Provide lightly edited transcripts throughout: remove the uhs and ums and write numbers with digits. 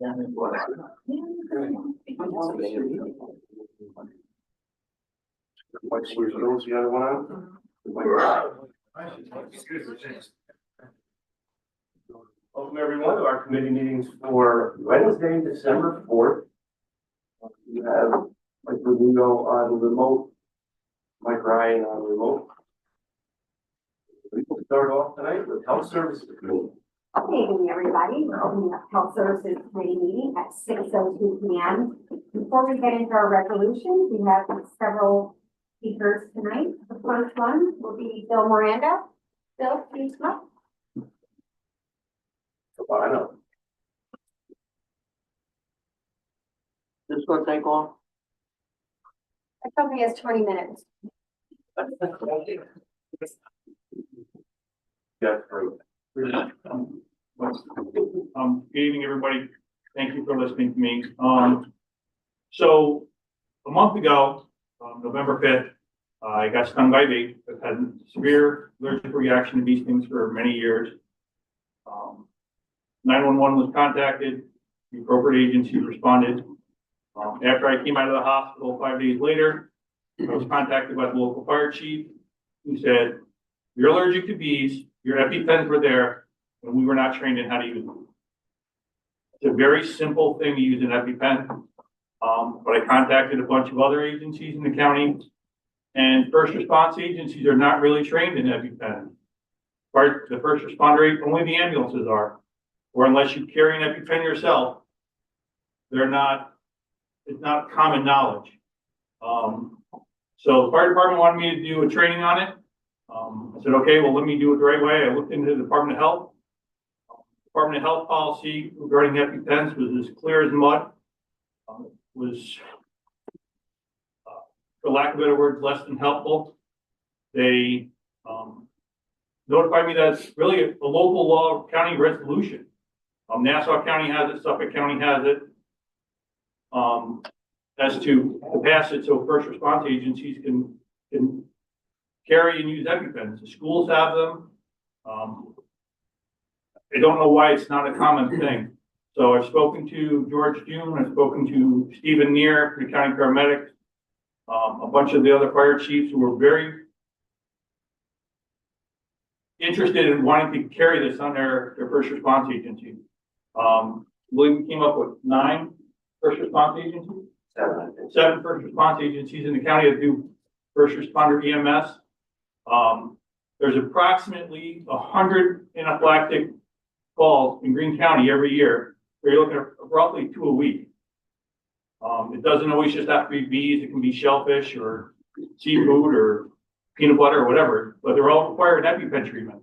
Those the other one out? Welcome everyone to our committee meetings for Wednesday, December 4th. We have Mike Rubino on remote, Mike Ryan on remote. We will start off tonight with Health Services Committee. Good evening, everybody. We're opening up Health Services Committee meeting at 6:02 p.m. Before we get into our resolutions, we have several speakers tonight. The first one will be Bill Miranda. Bill, please come up. I know. This is going to take long. I told he has 20 minutes. Yeah, great. Good evening, everybody. Thank you for listening to me. So a month ago, November 5th, I got stung by a bee. I've had severe allergic reaction to these things for many years. 911 was contacted. The appropriate agencies responded. After I came out of the hospital 5 days later, I was contacted by the local fire chief, who said, "You're allergic to bees. Your EpiPens were there, and we were not trained in how to use them." It's a very simple thing to use an EpiPen, but I contacted a bunch of other agencies in the county, and first response agencies are not really trained in EpiPen. The first responder, only the ambulances are, or unless you carry an EpiPen yourself, they're not. It's not common knowledge. So the fire department wanted me to do a training on it. I said, okay, well, let me do it the right way. I looked into the Department of Health. Department of Health policy regarding EpiPens was as clear as mud. Was, for lack of better words, less than helpful. They notified me that it's really a local law county resolution. Nassau County has it, Suffolk County has it. As to pass it so first response agencies can carry and use EpiPens. The schools have them. I don't know why it's not a common thing. So I've spoken to George June, I've spoken to Stephen Neer, the county paramedics, a bunch of the other fire chiefs who were very interested in wanting to carry this on their first response agency. I believe we came up with 9 first response agencies. 7 first response agencies in the county that do first responder EMS. There's approximately 100 anaphylactic calls in Greene County every year. We're looking at roughly 2 a week. It doesn't always just have to be bees. It can be shellfish or seafood or peanut butter or whatever, but they're all required EpiPen treatment.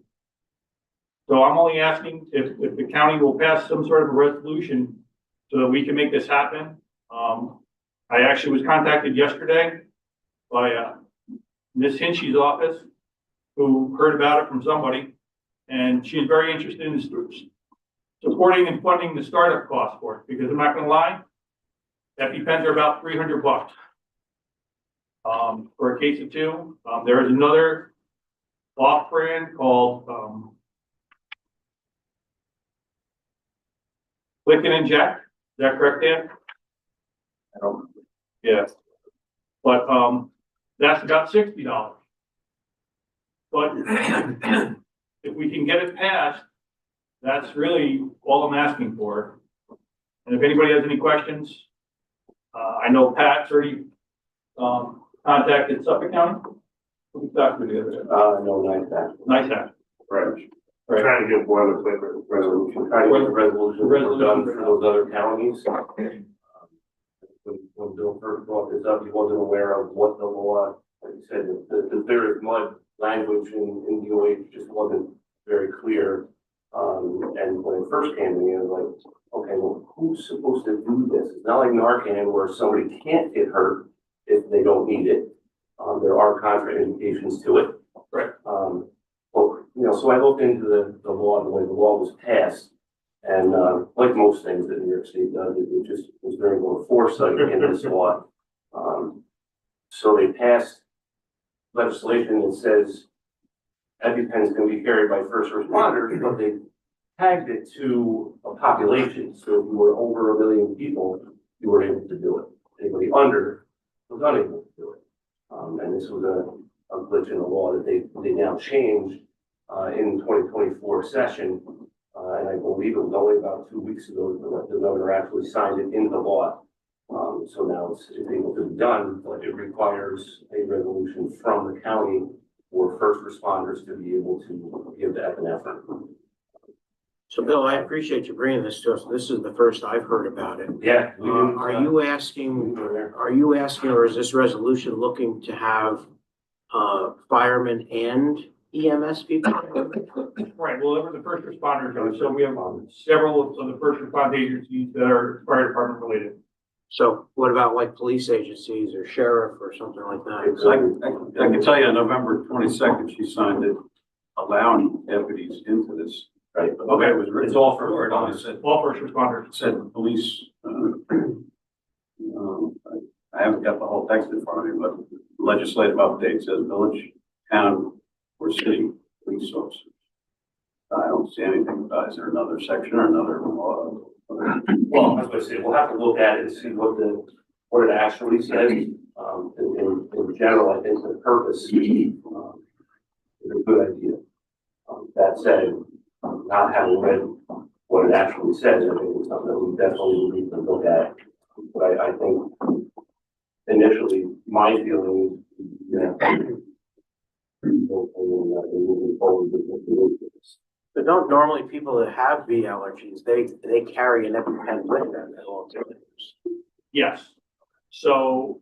So I'm only asking if the county will pass some sort of a resolution so that we can make this happen. I actually was contacted yesterday by Ms. Hinchy's office, who heard about it from somebody, and she's very interested in supporting and funding the startup cost for it, because I'm not going to lie, EpiPens are about $300 for a case of 2. There is another off-brand called Click and Inject. Is that correct, Dan? Yes, but that's about $60. But if we can get it passed, that's really all I'm asking for. And if anybody has any questions, I know Pat's already contacted Suffolk County. Who we talked to the other day? No, NICEAC. Right. Trying to get boilerplate resolution. Trying to get the resolution done for those other counties. When Bill first brought this up, he wasn't aware of what the law, like you said, the there is mud language in DOH just wasn't very clear. And when it first came to me, I was like, okay, well, who's supposed to do this? It's not like Narcan where somebody can't get hurt if they don't need it. There are contraindications to it. Right. Well, so I looked into the law, the way the law was passed. And like most things that New York State does, it just was very little foresight in this law. So they passed legislation that says EpiPens can be carried by first responders, but they tagged it to a population, so if you were over 1 million people, you were able to do it. Anybody under was unable to do it. And this was a glitch in the law that they now changed, in 2024 session. And I believe it was only about 2 weeks ago that the governor actually signed it into law. So now it's able to be done, but it requires a resolution from the county for first responders to be able to give the epinephrine. So Bill, I appreciate you bringing this to us. This is the first I've heard about it. Yeah. Are you asking, or is this resolution looking to have, firemen and EMS people? Right, well, there were the first responders, so we have several of the first response agencies that are fire department related. So what about like police agencies or sheriff or something like that? I can tell you on November 22nd, she signed it allowing deputies into this. Right. Okay, it was written. It's all for It only said, All first responders. it said police, I haven't got the whole text in front of me, but legislative update says village, town, or city police officers. I don't see anything about, is there another section or another law? Well, I was gonna say, we'll have to look at it and see what it actually says. In general, I think the purpose, is a good idea. That said, not having read what it actually says, I think it's something that we definitely need to look at. But I think initially, my feeling is, moving forward with this. But don't normally people that have bee allergies, they carry an EpiPen with them at all times? Yes. So,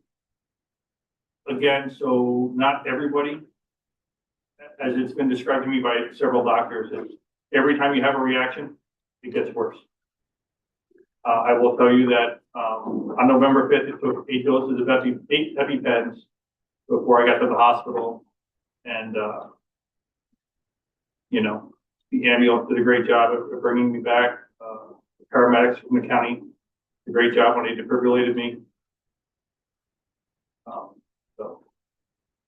again, so not everybody, as it's been described to me by several doctors, is every time you have a reaction, it gets worse. I will tell you that, on November 5th, it took 8 doses of 8 EpiPens before I got to the hospital. And, the ambulance did a great job of bringing me back. Paramedics from the county did a great job when they defibrillated me.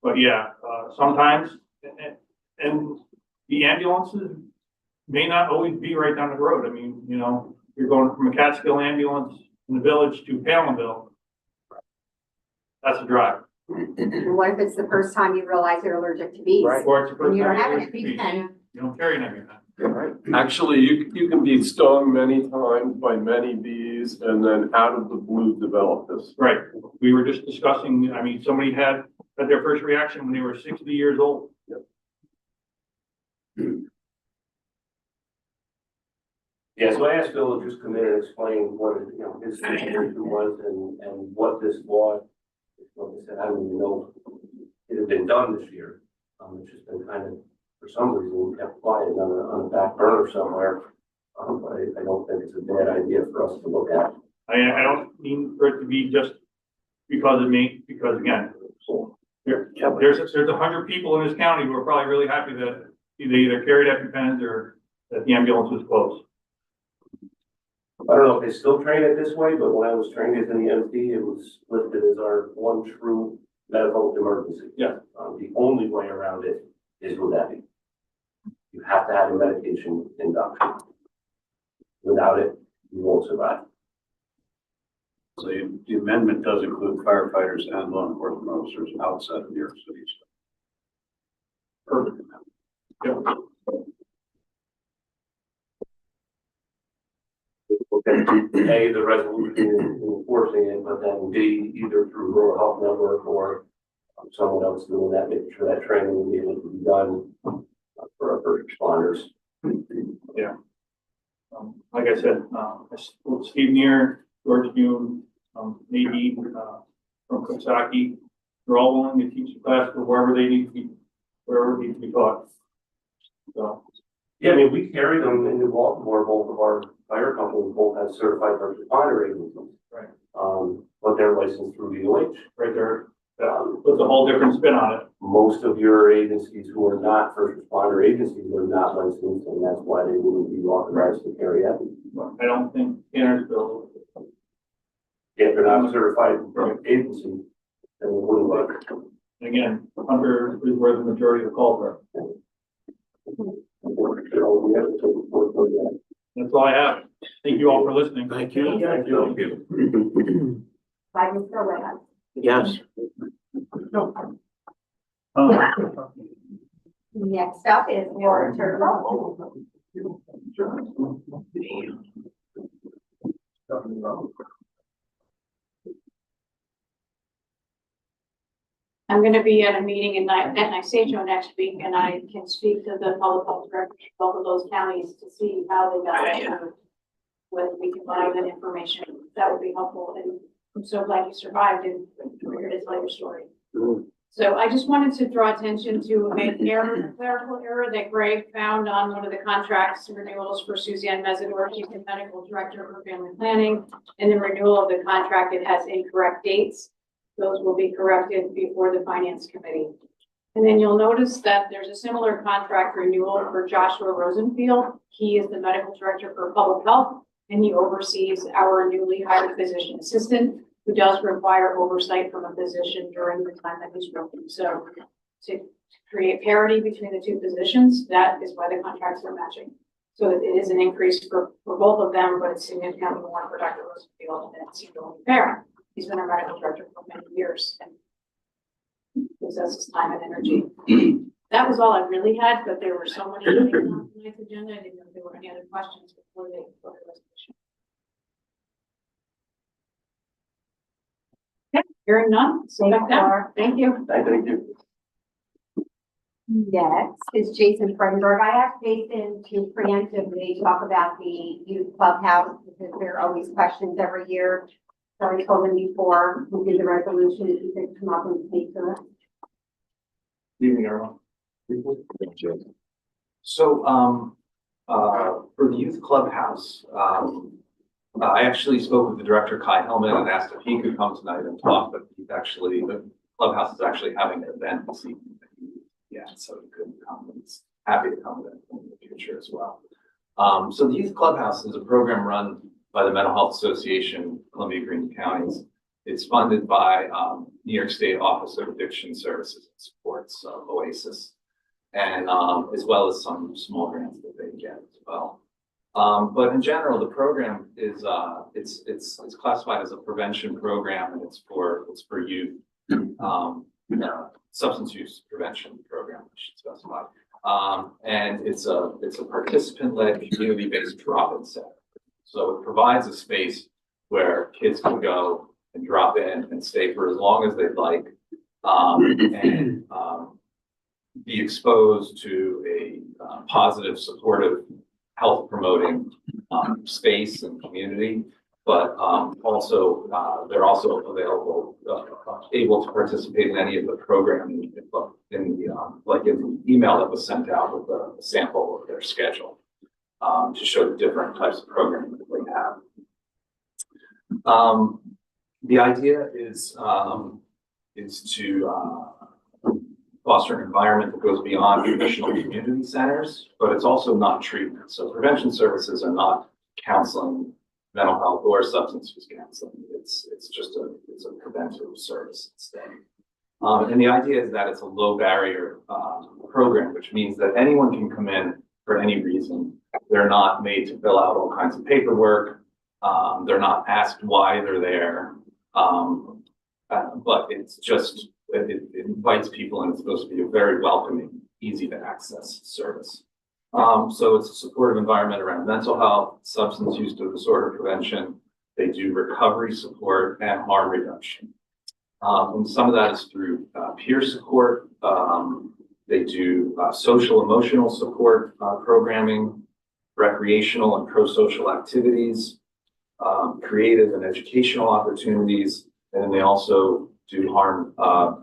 But yeah, sometimes, and the ambulances may not always be right down the road. I mean, you're going from a Catskill ambulance in the village to Palinville. That's a drive. And what if it's the first time you realize you're allergic to bees? Right. Or it's the first And you don't time have you're an allergic to bees. EpiPen. You don't carry an EpiPen. Right. Actually, you can be stung many times by many bees and then out of the blue develop this. Right. We were just discussing, I mean, somebody had their first reaction when they were 60 years old. Yeah, so I asked Bill to just come in and explain what, his situation was and what this law, like I said, I don't even know it had been done this year. It's just been kind of, for some reason, kept quiet on a back burner somewhere. But I don't think it's a bad idea for us to look at. I don't mean for it to be just because of me, because again, there's 100 people in this county who are probably really happy that they either carried EpiPens or that the ambulance was closed. I don't know if they still train it this way, but when I was trained as an EMT, it was listed as our one true medical emergency. Yeah. The only way around it is with Epi. You have to have a medication induction. Without it, you won't survive. So the amendment does include firefighters and law enforcement officers outside of New York City. Perfect. Yep. A, the resolution enforcing it, but then B, either through rural health network or someone else doing that, making sure that training will be able to be done for our first responders. Yeah. Like I said, Steve Neer, George Hume, Nadine, from Coxsackie, they're all willing to teach the class for wherever they need to be, wherever it needs to be taught. So. Yeah, I mean, we carry them into Baltimore. Both of our fire companies both have certified first responder agencies. Right. But they're licensed through DOH. Right there, puts a whole different spin on it. Most of your agencies who are not first responder agencies are not licensed, and that's why they wouldn't be authorized to carry Epi. I don't think Tannersville. If they're not a certified agency, then it wouldn't work. Again, Hunter is where the majority of the calls are. what we have to take forward for that. That's all I have. Thank you all for listening. Thank you. Thank you. Glad you're still with us. Yes. Next up is Laura Turtle. I'm gonna be at a meeting at NICHO next week, and I can speak to the public health directors of both of those counties to see how they got it. Whether we can find that information, that would be helpful, and I'm so glad you survived and we're here to tell your story. So I just wanted to draw attention to a clerical error that Greg found on one of the contracts renewals for Suzanne Mesidor. She's the medical director for family planning. And the renewal of the contract, it has incorrect dates. Those will be corrected before the finance committee. And then you'll notice that there's a similar contract renewal for Joshua Rosenfield. He is the medical director for public health, and he oversees our newly hired physician assistant, who does require oversight from a physician during the time that he's working. So to create parity between the two positions, that is why the contracts are matching. So it is an increase for both of them, but it's significantly more for Dr. Rosenfield, and it's only fair. He's been our medical director for many years and gives us his time and energy. That was all I really had, but there were so many things on tonight's agenda. I didn't know if there were any other questions before the resolution. Okay, hearing none. So back down. Thank you. Thank you. Next is Jason Fredenberg. I asked Jason to preemptively talk about the youth clubhouse because there are always questions every year. So I told him before we do the resolution, if you could come up and speak to it. Evening, everyone. So, for the youth clubhouse, I actually spoke with the director, Kai Hellman, and asked if he could come tonight and talk, but he's actually, the clubhouse is actually having an event this evening. Yeah, so he couldn't come. He's happy to come in the future as well. So the youth clubhouse is a program run by the Mental Health Association, Columbia Greene Counties. It's funded by New York State Office of Addiction Services and Supports, OASIS, and as well as some small grants that they get as well. But in general, the program is it's classified as a prevention program, and it's for youth, substance use prevention program, I should specify. And it's a participant-led community-based drop-in center. So it provides a space where kids can go and drop in and stay for as long as they'd like, and be exposed to a positive, supportive, health promoting space and community. But also they're also available, able to participate in any of the programming in the email that was sent out with a sample of their schedule. To show the different types of programming that they have. The idea is to foster an environment that goes beyond traditional community centers, but it's also not treatment. So prevention services are not counseling, mental health, or substance use counseling. It's a preventive service instead. And the idea is that it's a low barrier program, which means that anyone can come in for any reason. They're not made to fill out all kinds of paperwork. They're not asked why they're there. But it's just, it invites people, and it's supposed to be a very welcoming, easy to access service. So it's a supportive environment around mental health, substance use disorder prevention. They do recovery support and harm reduction. And some of that is through peer support. They do social emotional support programming, recreational and pro-social activities, creative and educational opportunities, and then they also do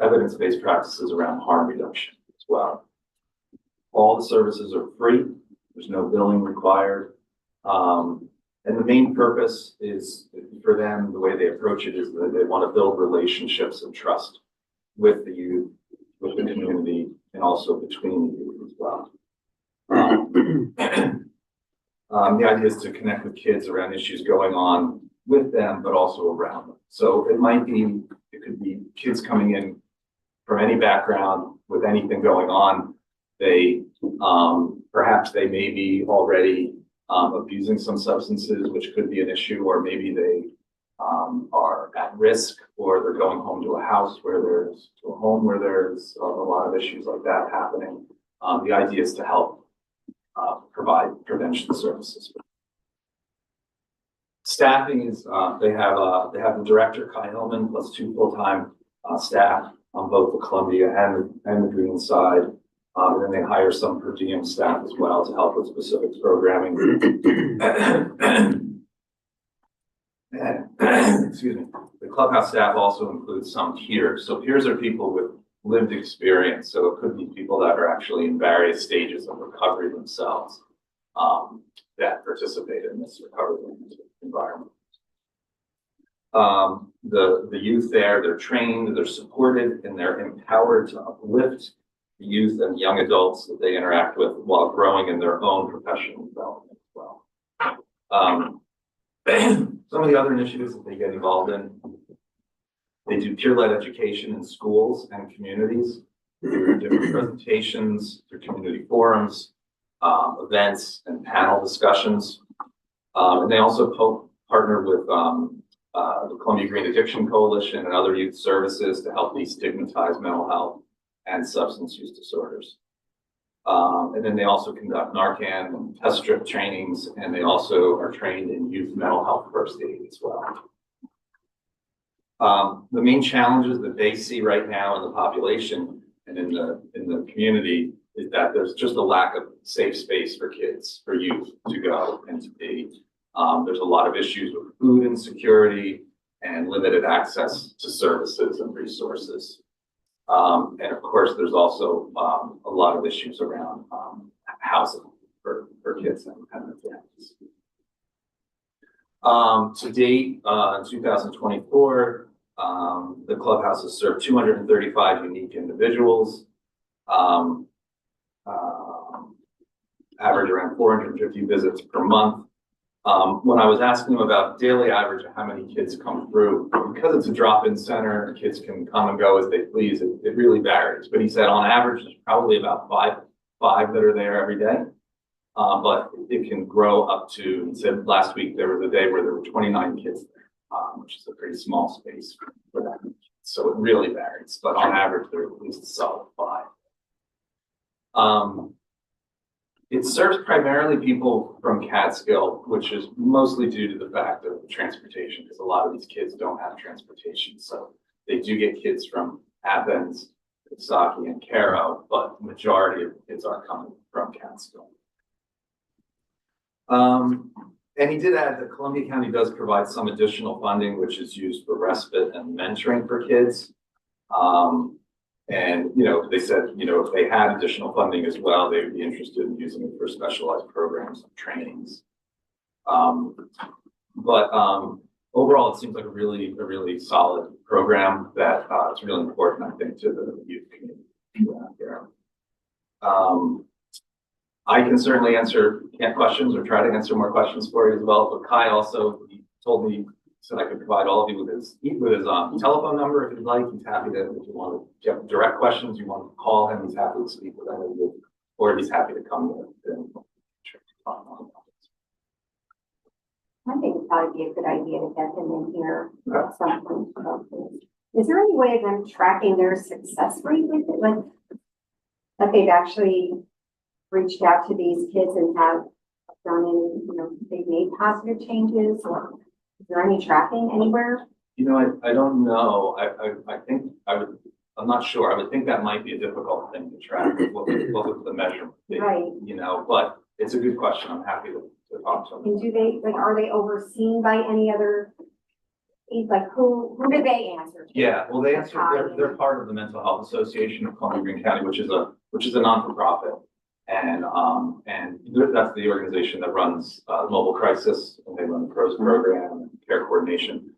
evidence-based practices around harm reduction as well. All the services are free. There's no billing required. And the main purpose is for them, the way they approach it is that they want to build relationships and trust with the youth, with the community, and also between the youth as well. The idea is to connect with kids around issues going on with them, but also around them. So it could be kids coming in from any background with anything going on. They perhaps they may be already abusing some substances, which could be an issue, or maybe they are at risk, or they're going home to a house where there's a lot of issues like that happening. The idea is to help provide prevention services. Staffing is, they have the director, Kai Hillman, plus 2 full-time staff on both the Columbia and the Greene side. And then they hire some per diem staff as well to help with specific programming. Excuse me. The clubhouse staff also includes some peers. So peers are people with lived experience. So it could be people that are actually in various stages of recovery themselves that participate in this recovery environment. The youth there, they're trained, they're supported, and they're empowered to uplift the youth and young adults that they interact with while growing in their own professional development as well. Some of the other initiatives that they get involved in, they do peer-led education in schools and communities through different presentations, through community forums, events, and panel discussions. And they also partner with the Columbia Greene Addiction Coalition and other youth services to help destigmatize mental health and substance use disorders. And then they also conduct Narcan and test strip trainings, and they also are trained in youth mental health first aid as well. The main challenges that they see right now in the population and in the community is that there's just a lack of safe space for kids, for youth to go and to be. There's a lot of issues with food insecurity and limited access to services and resources. And of course, there's also a lot of issues around housing for kids and their families. To date, in 2024, the clubhouse has served 235 unique individuals, average around 450 visits per month. When I was asking him about daily average of how many kids come through, because it's a drop-in center, kids can come and go as they please. It really varies. But he said on average, there's probably about five that are there every day. But it can grow up to, he said last week there was a day where there were 29 kids there, which is a pretty small space for that. So it really varies. But on average, there are at least a solid 5. It serves primarily people from Catskill, which is mostly due to the fact of transportation, because a lot of these kids don't have transportation. So they do get kids from Athens, Saki, and Caro, but the majority of kids are coming from Catskill. And he did add that Columbia County does provide some additional funding, which is used for respite and mentoring for kids. And, they said, if they had additional funding as well, they would be interested in using it for specialized programs and trainings. But overall, it seems like a really solid program that it's really important, I think, to the youth community around here. I can certainly answer questions or try to answer more questions for you as well. But Kai also told me, so I could provide all of you with his telephone number if you'd like. He's happy to, if you want to get direct questions, you want to call him, he's happy to speak with any of you, or he's happy to come in. I think it'd probably be a good idea to get them in here at some point. Is there any way of them tracking their success rate with it? Like, that they've actually reached out to these kids and have done any, they've made positive changes, or is there any tracking anywhere? I don't know. I think I'm not sure. I would think that might be a difficult thing to track. What would the measurement be? Right. But it's a good question. I'm happy to talk to them. And do they, are they overseen by any other, who do they answer to? Yeah, well, they answer, they're part of the Mental Health Association of Columbia Greene County, which is a non-for-profit. And that's the organization that runs mobile crisis, and they run the PROS program and care coordination.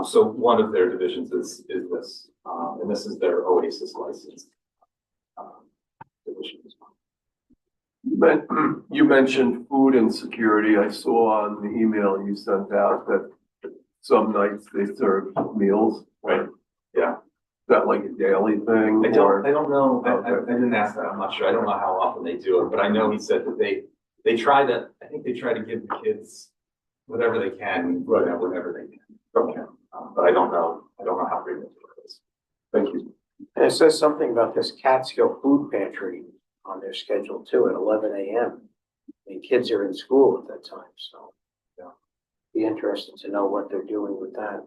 So one of their divisions is this, and this is their OASIS license division as well. You mentioned food insecurity. I saw on the email you sent out that some nights they serve meals. Right. Yeah. that like a daily thing? I or- don't know, Okay. I didn't ask that, I'm not sure, I don't know how often they do it, but I know he said that they try to, I think they try to give the kids whatever they can, whenever they can. Okay, But I don't know how frequent it is. thank you. And it says something about this Catskill Food Pantry on their schedule too at 11 a.m. And kids are in school at that time, so. Yeah. Be interested to know what they're doing with that.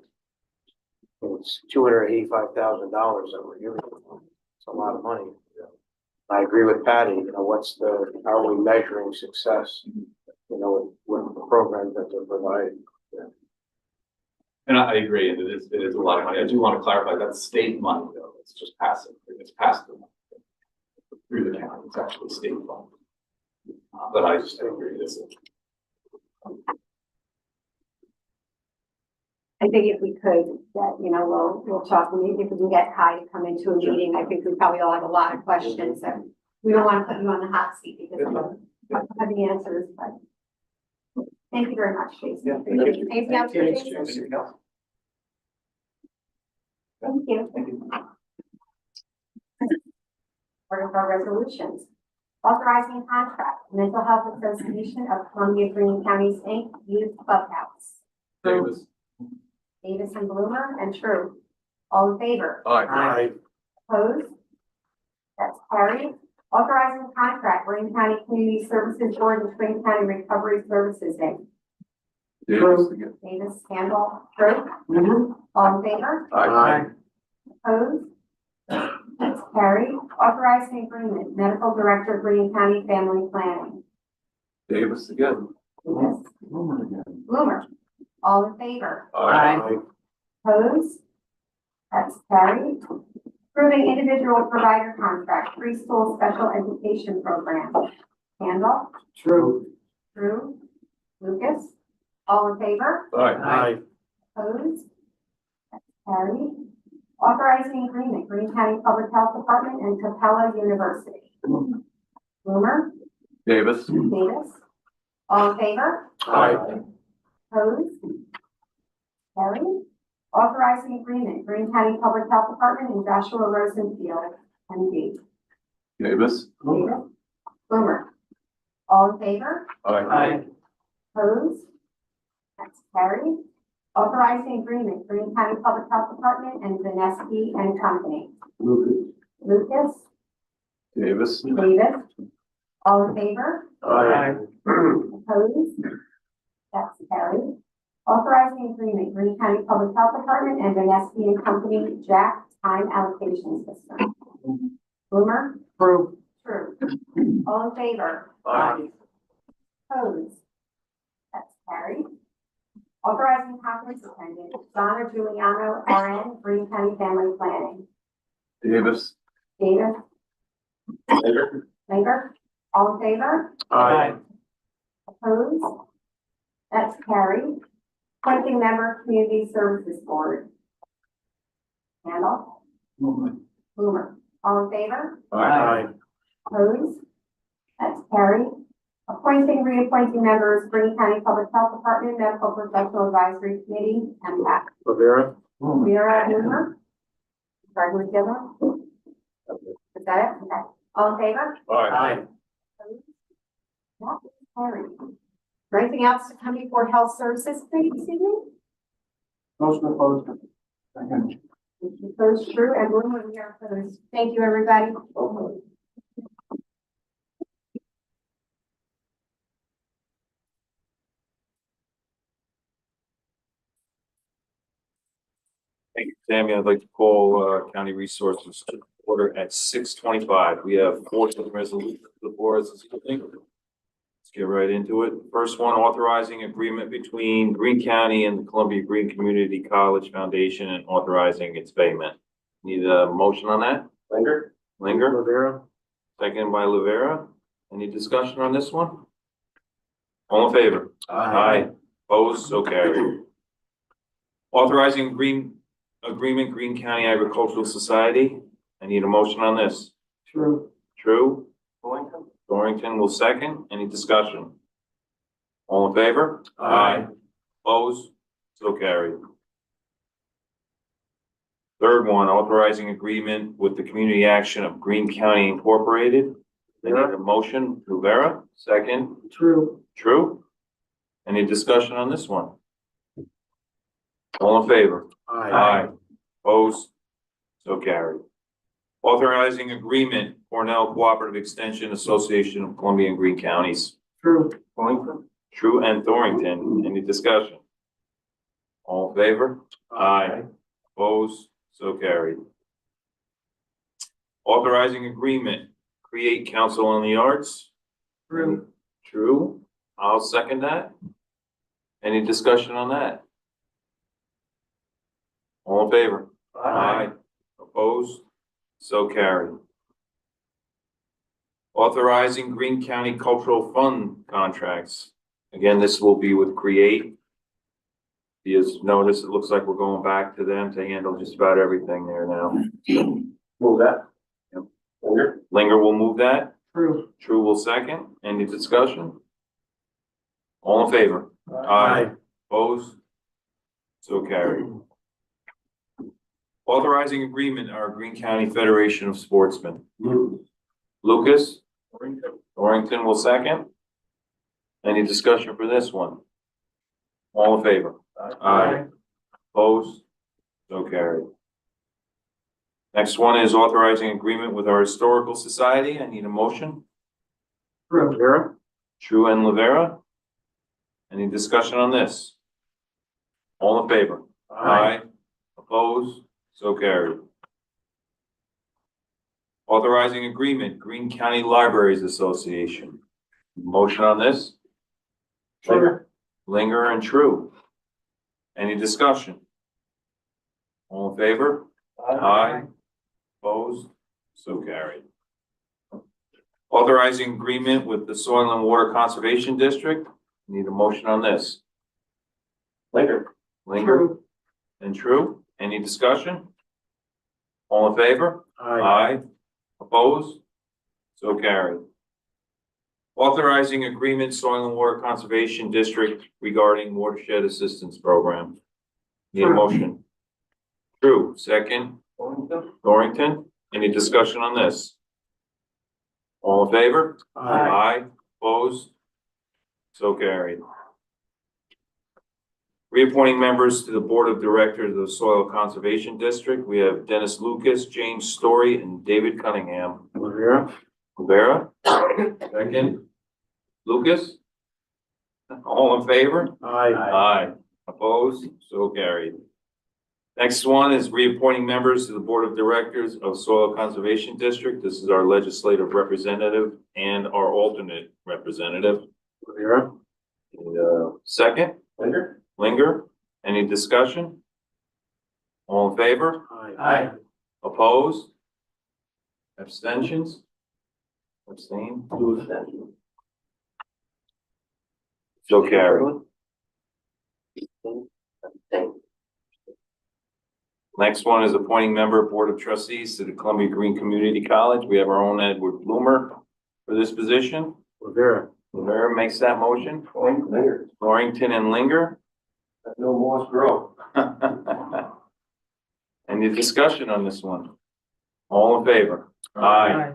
It's $285,000 that we're giving them. It's a lot of money. I agree with Patty, how are we measuring success? With the programs that they're providing. And I agree, and it is a lot of money. I do want to clarify, that's state money though. It's just passive. It's passive through the county. It's actually state fund. But I just agree, this is. I think if we could, we'll talk, maybe if we can get Kai to come into a meeting, I think we probably all have a lot of questions, and we don't want to put you on the hot seat because we don't have the answers, but. Thank you very much, Jason. Yeah. Anything else for Jason? Anything else? Thank you. Thank you. Part of our resolutions. Authorizing contract, Mental Health Association of Columbia Greene Counties, Inc., Youth Clubhouse. Davis. Davis and Bloomer and True. All in favor? Aye. Opposed? That's carried. Authorizing contract, Greene County Community Services Board and Greene County Recovery Services, Inc. Davis again. Davis, Campbell, True. All in favor? Aye. Opposed? That's carried. Authorizing agreement, Medical Director, Greene County Family Planning. Davis again. Davis, Bloomer. All in favor? Aye. Opposed? That's carried. Approving individual provider contract, preschool special education program. Handle, True. Drew, Lucas. All in favor? Aye. Opposed? That's carried. Authorizing agreement, Greene County Public Health Department and Capella University. Bloomer, Davis. Davis. All in favor? Aye. Opposed? Carried. Authorizing agreement, Greene County Public Health Department and Joshua Rosenfield, MD. Davis. Davis. Bloomer. All in favor? Aye. Opposed? That's carried. Authorizing agreement, Greene County Public Health Department and Vanesky and Company. Lucas. Davis. Davis. All in favor? Aye. Opposed? That's carried. Authorizing agreement, Greene County Public Health Department and Vanesky and Company, Jack Time Allocation System. Bloomer? True. True. All in favor? Aye. Opposed? That's carried. Authorizing conference attendant, Donna Giuliano, RN, Greene County Family Planning. Davis. Davis? Langer? All in favor? Aye. Opposed? That's carried. Appointing member, Community Services Board. Handle? Boomer. All in favor? Aye. Opposed? That's carried. Appointing, reappointing members, Greene County Public Health Department, Medical Professional Advisory Committee, MPAC. Rivera. Vera Boomer. Sorry, who's the other one? Is that it? Okay. All in favor? Aye. Opposed? That is carried. Is there anything else to come before Health Services Committee this evening? Motion opposed. Opposed, True, and Bloomer, we are opposed. Thank you, everybody. Thank you, Tammy. I'd like to call County Resources to order at 6:25. We have 4 different resolutions before us this evening. Let's get right into it. First one, authorizing agreement between Greene County and the Columbia Greene Community College Foundation and authorizing its payment. Need a motion on that? Linger? Rivera. Second by Rivera. Any discussion on this one? All in favor? Aye. Opposed? So carried. Authorizing agreement, Greene County Agricultural Society. I need a motion on this. True. True? Dorrington will second. Any discussion? All in favor? Aye. Opposed? So carried. Third one, authorizing agreement with the community action of Greene County Incorporated. I need a motion, Rivera, second. True. True. Any discussion on this one? All in favor? Aye. Opposed? So carried. Authorizing agreement, Cornell Cooperative Extension Association of Columbia and Greene Counties. True. True and Thornton. Any discussion? All in favor? Aye. Opposed? So carried. Authorizing agreement, Create Council on the Arts. True. True. I'll second that. Any discussion on that? All in favor? Aye. Opposed? So carried. Authorizing Greene County Cultural Fund contracts. Again, this will be with Create. As notice, it looks like we're going back to them to handle just about everything there now. Move that. Yep. Linger. Linger will move that. True. True will second. Any discussion? All in favor? Aye. Opposed? So carried. Authorizing agreement, our Greene County Federation of Sportsmen. Move. Lucas? Dorrington will second. Any discussion for this one? All in favor? Aye. Opposed? So carried. Next one is authorizing agreement with our Historical Society. I need a motion. True. True and Rivera. Any discussion on this? All in favor? Aye. Opposed? So carried. Authorizing agreement, Greene County Libraries Association. Motion on this? Linger. Linger and True. Any discussion? All in favor? Aye. Opposed? So carried. Authorizing agreement with the Soil and Water Conservation District. Need a motion on this. Linger. Linger and True. Any discussion? All in favor? Aye. Opposed? So carried. Authorizing agreement Soil and Water Conservation District regarding watershed assistance program. Need a True. motion? True. Second? Dorrington. Any discussion on this? All in favor? Aye. Opposed? So carried. Reappointing members to the Board of Directors of the Soil Conservation District. We have Dennis Lucas, James Story, and David Cunningham. Rivera. Second. Lucas. All in favor? Aye. Opposed? So carried. Next one is reappointing members to the Board of Directors of Soil Conservation District. This is our legislative representative and our alternate representative. Rivera. Second. Linger. Linger. Any discussion? All in favor? Aye. Opposed? Abstentions? Abstain? Move that. So carried. Next one is appointing member of Board of Trustees to the Columbia Green Community College. We have our own Edward Bloomer for this position. Rivera. Rivera makes that motion. Linger. Dorrington and Linger. Let no moss grow. Any discussion on this one? All in favor? Aye.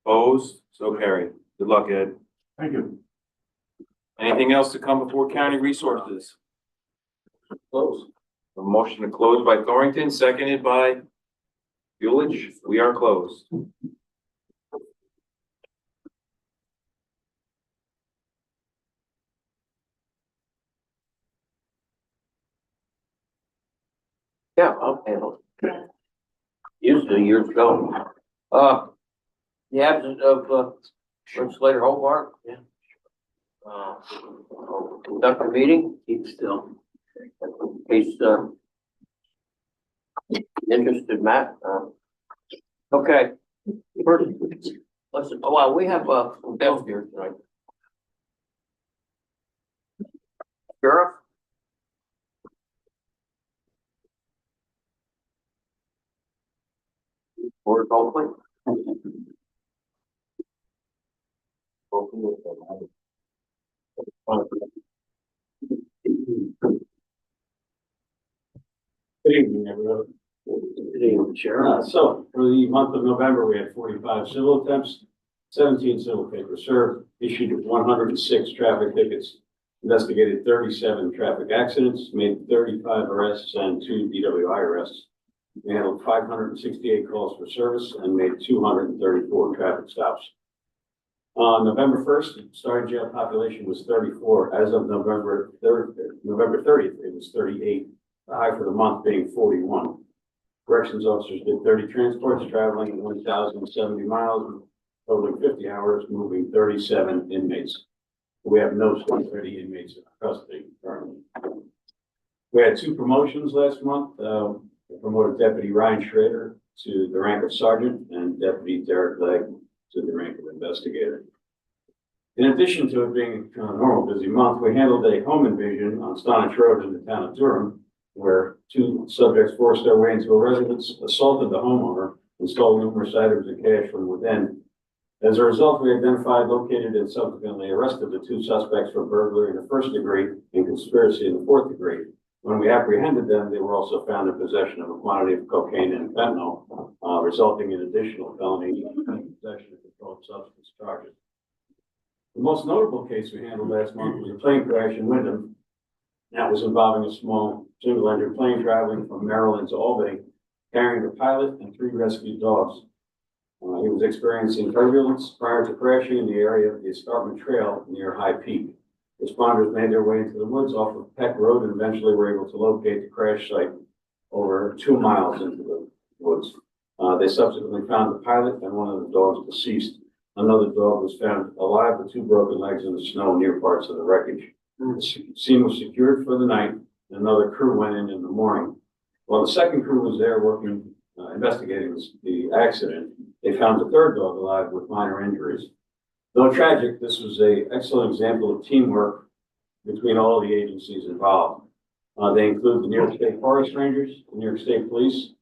Opposed? So carried. Good luck, Ed. Thank you. Anything else to come before county resources? Close. A motion to close by Thorrington, seconded by Buelich. We are closed. Yeah, I'll handle it. Used to years ago. The absence of, legislator Hobart. Yeah. Conduct a meeting, Keep still. in case, interested, Matt, okay. First, listen, oh, well, we have, some bills here tonight. Sheriff? Board hopefully. Good evening, everyone. Good evening, Sheriff. So for the month of November, we had 45 civil attempts, 17 civil papers served, issued 106 traffic tickets, investigated 37 traffic accidents, made 35 arrests and 2 DWI arrests. We handled 568 calls for service and made 234 traffic stops. On November 1st, the starting jail population was 34. As of November 30th, it was 38. The high for the month being 41. Corrections officers did 30 transports, traveling 1,070 miles, totaling 50 hours, moving 37 inmates. We have no 30 inmates in custody currently. We had 2 promotions last month. We promoted Deputy Ryan Schrader to the rank of sergeant and Deputy Derek Legg to the rank of investigator. In addition to it being a normal busy month, we handled a home invasion on Stonich Road in the town of Durham, where 2 subjects forced their way into a residence, assaulted the homeowner, and stole numerous items of cash from within. As a result, we identified, located, and subsequently arrested the 2 suspects for burglary in the 1st degree and conspiracy in the 4th degree. When we apprehended them, they were also found in possession of a quantity of cocaine and fentanyl, resulting in additional felony possession of controlled substance charges. The most notable case we handled last month was a plane crash in Wyndham. That was involving a small single-engine plane traveling from Maryland to Albany, carrying the pilot and 3 rescued dogs. He was experiencing turbulence prior to crashing in the area of the Escarpment Trail near High Peak. Responders made their way into the woods off of Peck Road and eventually were able to locate the crash site over 2 miles into the woods. They subsequently found the pilot and one of the dogs deceased. Another dog was found alive with 2 broken legs in the snow near parts of the wreckage. The scene was secured for the night, and another crew went in the morning. While the second crew was there working, investigating the accident, they found the 3rd dog alive with minor injuries. Though tragic, this was an excellent example of teamwork between all the agencies involved. They include the New York State Forest Rangers, the New York State Police,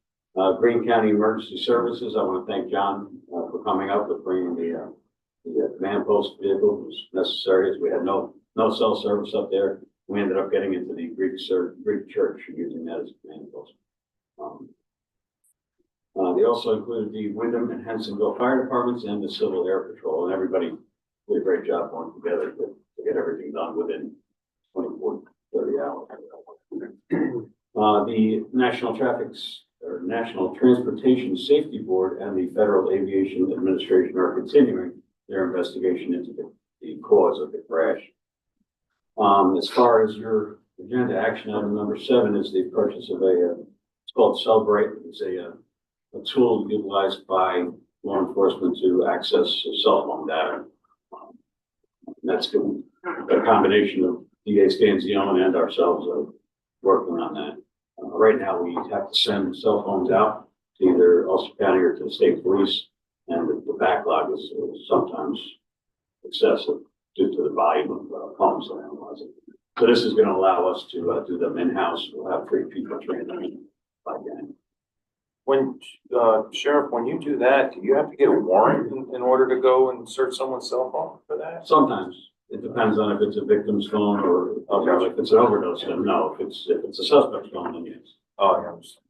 Greene County Emergency Services. I want to thank John for coming up with bringing the command post vehicle. It was necessary as we had no cell service up there. We ended up getting into the Greek church and using that as a command post. They also included the Wyndham and Hensonville Fire Departments and the Civil Air Patrol, and everybody did a great job working together to get everything done within 24, 30 hours. The National Transportation Safety Board and the Federal Aviation Administration are continuing their investigation into the cause of the crash. As far as your agenda action item number 7 is the purchase of it's called Celebrate. It's a tool utilized by law enforcement to access cell phone data. That's a combination of DA Stanzione and ourselves working on that. Right now, we have to send cell phones out to either Ulster County or to the state police, and the backlog is sometimes excessive due to the volume of phones that are analyzing. So this is going to allow us to do them in-house. We'll have 3 people trained on it by then. When, Sheriff, when you do that, do you have to get a warrant in order to go and search someone's cell phone for that? Sometimes. It depends on if it's a victim's phone or if it's an overdose, then no. If it's a suspect's phone, then yes. Oh, I understand.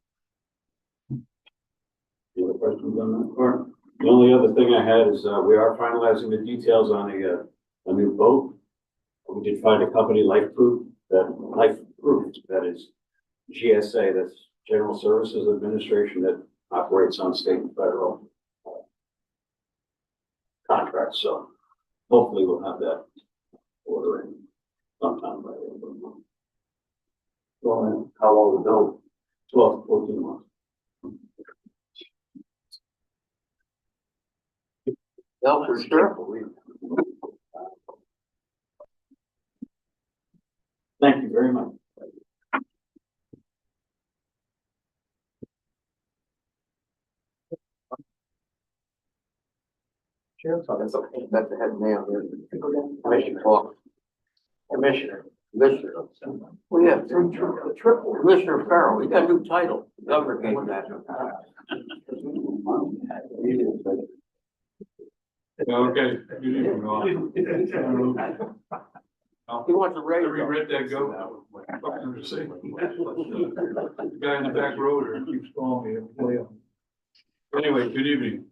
Any other questions on that part? The only other thing I had is we are finalizing the details on a new boat. We did find a company, Life Proof, that is GSA, that's General Services Administration, that operates on state and federal contracts. So hopefully we'll have that order in sometime by the end of the month. Well, how long will it go? 12 to 14 months. No, for sure. Thank you very much. That's the head man here. Commissioner Clark. Commissioner. We have 3 triple. Commissioner Farrell, we got a new title. Governor gave that. Okay. Good evening, all. He wants a I raise. regret that goat. Fucking to say. The guy in the back row there keeps calling me. Anyway, good evening.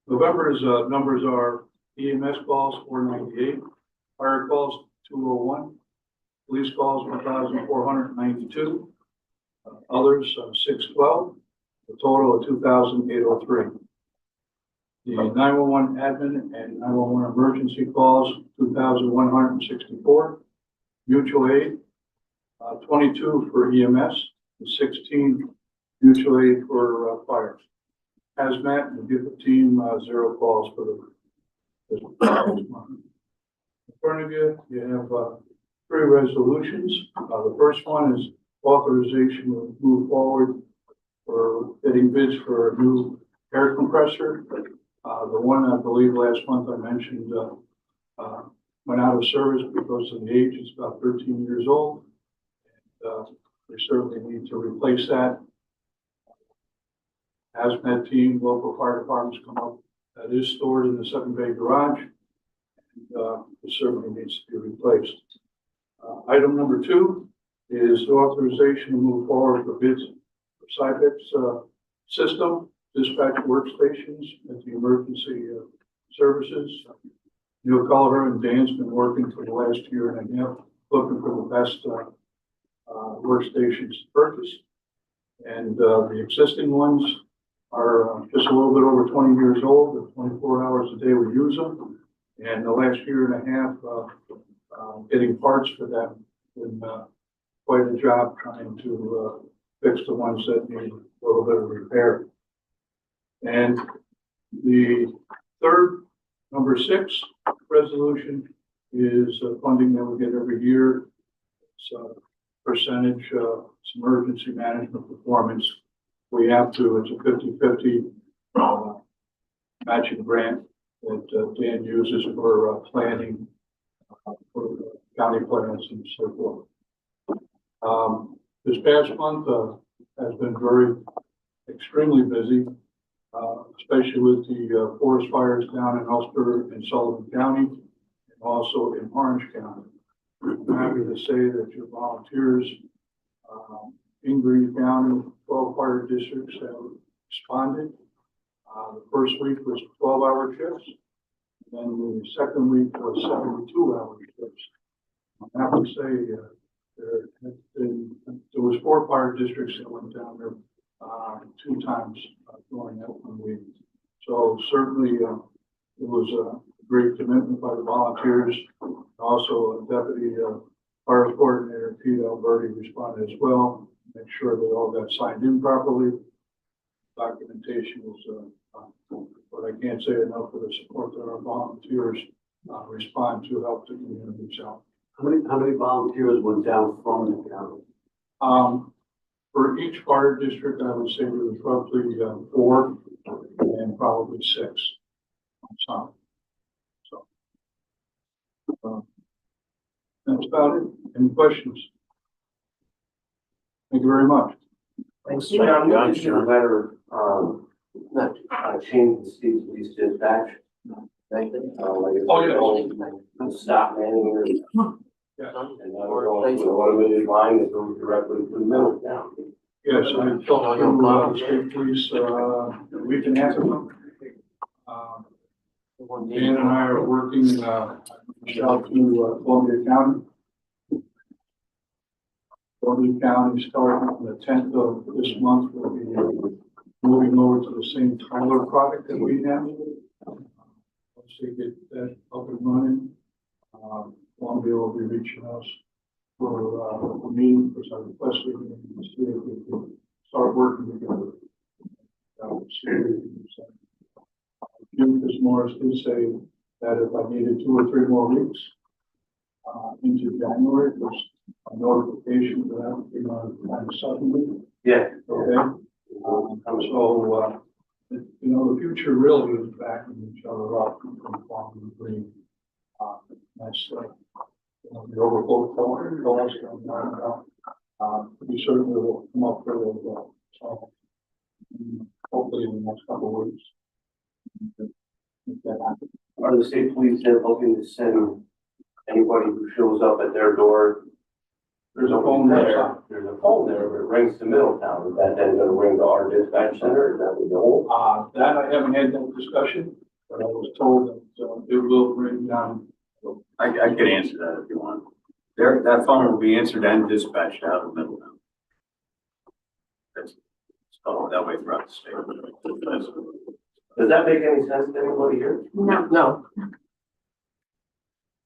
November's, numbers are EMS calls 498, fire calls 201, police calls 1,492, others 612, a total of 2,803. The 911 admin and 911 emergency calls 2,164, mutual aid 22 for EMS, and 16 mutual aid for fire. Hazmat and gift team 0 calls for the this month. In front of you, you have 3 resolutions. The first one is authorization to move forward for getting bids for a new air compressor. The one I believe last month I mentioned went out of service because of the age. It's about 13 years old. We certainly need to replace that. Hazmat team, local fire departments come up. That is stored in the 7-bay garage. And, it certainly needs to be replaced. Item number 2 is the authorization to move forward for bids for Cybex system, dispatch workstations at the emergency services. Neil Culliver and Dan's been working for the last year and a half, looking for the best workstations to purchase. And the existing ones are just a little bit over 20 years old. They're 24 hours a day we use them. And the last year and a half, getting parts for them, been quite a job trying to fix the ones that need a little bit of repair. And the third, number 6 resolution is funding that we get every year. It's a percentage, it's emergency management performance. We have to, it's a 50-50 matching grant that Dan uses for planning, for county plans and so forth. This past month has been extremely busy, especially with the forest fires down in Ulster and Sullivan County, and also in Orange County. I'm happy to say that your volunteers in Greene County, 12 fire districts have responded. The first week was 12-hour shifts, and then the second week was 72-hour shifts. I'm happy to say there was 4 fire districts that went down there 2 times during that 1 week. So certainly it was a great commitment by the volunteers. Also, Deputy Fire Coordinator Pete Alberti responded as well. Make sure they all got signed in properly. Documentation was, but I can't say enough for the support that our volunteers respond to help the communities out. How many volunteers went down from the county? For each fire district, I would say there was roughly 4 and probably 6 on some. So that's about it. Any questions? Thank you very much. Thanks. I'm looking for a better, change the Steve's police dispatch. Thank you. Stop manning or. Yes. And an automated line that goes directly to Middletown. Yes, I talked to the state police a week and a half ago. Dan and I are working out to Columbia County. Columbia County, starting on the 10th of this month, will be moving over to the same Tyler product that we have. Once they get that up and running, Columbia will be reaching us for a meeting, because I requested to see if we could start working together. Jim Morris did say that if I needed 2 or 3 more weeks into January, there's a notification that I would be on kind of suddenly. Yeah. Okay. The future really is backing each other up from Farm and Green. That's the overflow calls coming out. We certainly will come up with it. So hopefully in the next couple of weeks. Are the state police then looking to send anybody who shows up at their door, There's a phone there. there's a phone there, but it rings to Middletown. Is that then gonna ring to our dispatch center? Is that what the whole? That I haven't had that discussion, but I was told that, it will bring down. I can answer that if you want. There, that phone will be answered and dispatched out of Middletown. That's, it's called that way throughout the state. Does that make any sense to anybody here? No. No.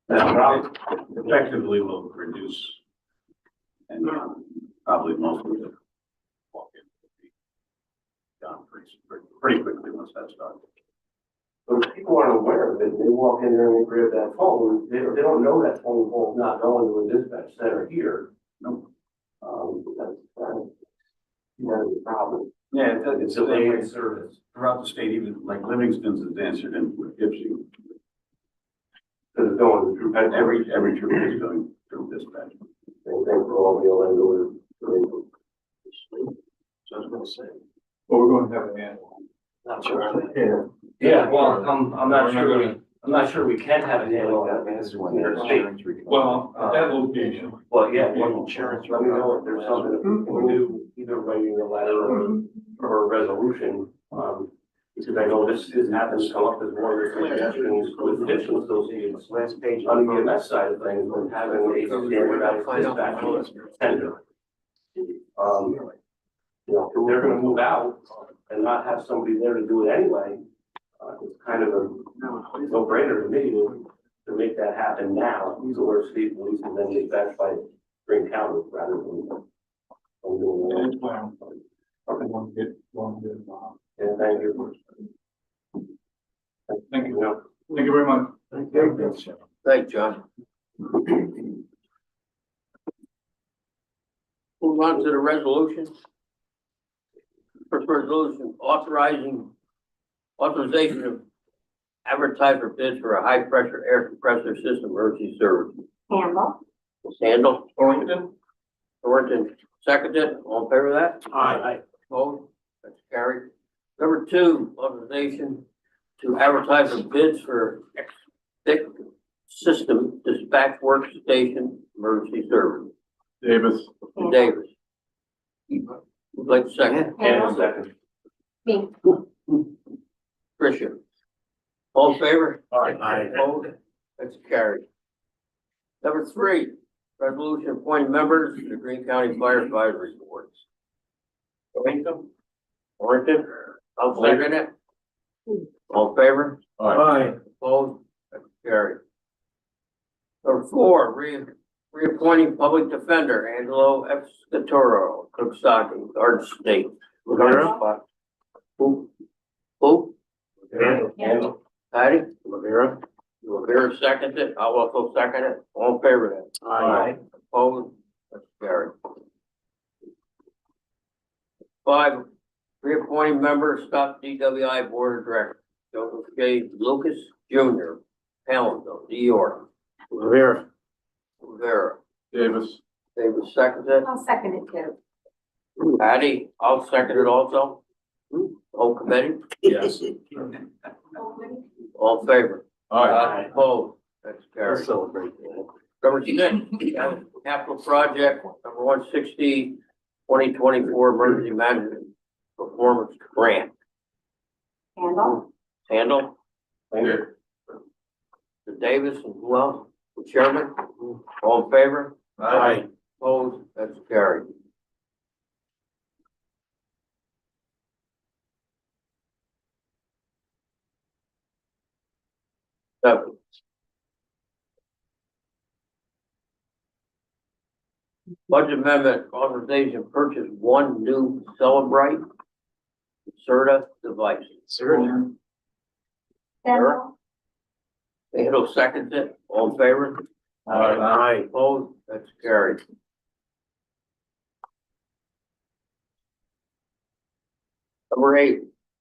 That effectively will reduce and probably most of the walk-in will be done pretty quickly once that's done. But if people aren't aware of it, they walk in there and they grab that phone, they don't know that phone call is not going to a dispatch center here. No. That's a problem. Yeah, it's a Delay way in service. throughout the state, even like Livingston's is answered in Poughkeepsie. Because it's going through. Every troop is going through dispatch. Same thing for all the Orlando. So I was gonna say. But we're going to have an animal. Not sure. Yeah, well, I'm not sure we can have a handle on that because it's in their state. Well, at that location. Well, yeah, what insurance, let me know if there's something that we can do, either writing a letter or a resolution. Because I know this happens to come up as one of the suggestions with additional associations Last page. on the EMS side of things, when having a standardized dispatch tender. You know, if they're gonna move out and not have somebody there to do it anyway, it's kind of a no-brainer to me to make that happen now. These are where state police and then dispatched by Greene County rather than doing it. And plan. One good, And thank you. Thank you. Thank you very much. Thanks, John. Move on to the resolutions. First resolution authorization of advertise for bids for a high pressure air compressor system emergency service. Handle. Sandal. Thornton, seconded. All in favor of that? Aye. Opposed? That's carried. Number two, authorization to advertise for bids for thick system dispatch workstation emergency service. Davis. Davis. Would like to second? And a second. Me. Tricia. All in favor? Aye. Opposed? That's carried. Number three, resolution appointing members to the Greene County Fire Advisory Boards. Orrington? I'll second it. All in favor? Aye. Opposed? That's carried. Number four, reappointing public defender Angelo Escatoro, Cookstocky, Garden State. Rivera? Who? And Patty? Rivera seconded it. I'll also second it. All in favor of that? Aye. Opposed? That's carried. Five, reappointing member, Stock DWI Board of Directors, Joseph J. Lucas Jr., Pallenville, New York. Rivera. Davis. David seconded. I'll second it too. Patty, I'll second it also. Whole committee, Yes. all in favor? Aye. Opposed? That's carried. Celebrate. Number six, capital project number 160, 2024 emergency management performance grant. Handle. Mr. Davis and who else? The chairman? All in favor? Aye. Opposed? That's carried. Seven. Budget amendment authorization purchase one new Celebrite Serta device. Handle. It'll second it. All in favor? Aye. Opposed? That's carried. Number eight,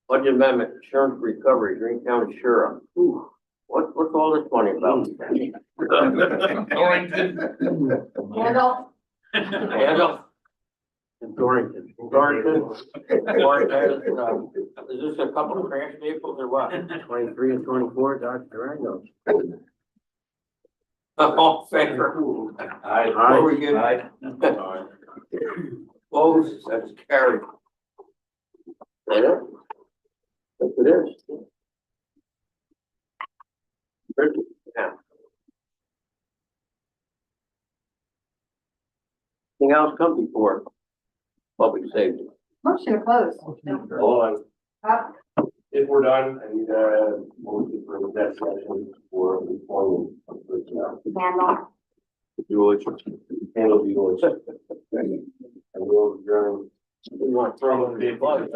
budget amendment, insurance recovery, Greene County Sheriff. Ooh, what's all this money about? Handle. Handle. Dorrington. Is this a couple of crash vehicles or what? 23 and 24, Dr. Durango. All in favor? Aye. Before we get Aye. opposed, that's carried. That it? Yes, it is. Yeah. Anything else come before public safety? Motion to close. Hold on. If we're done, I need a motion for that session for employment of personnel. Handle. Handle the order. And we'll adjourn You want to throw them in the bus?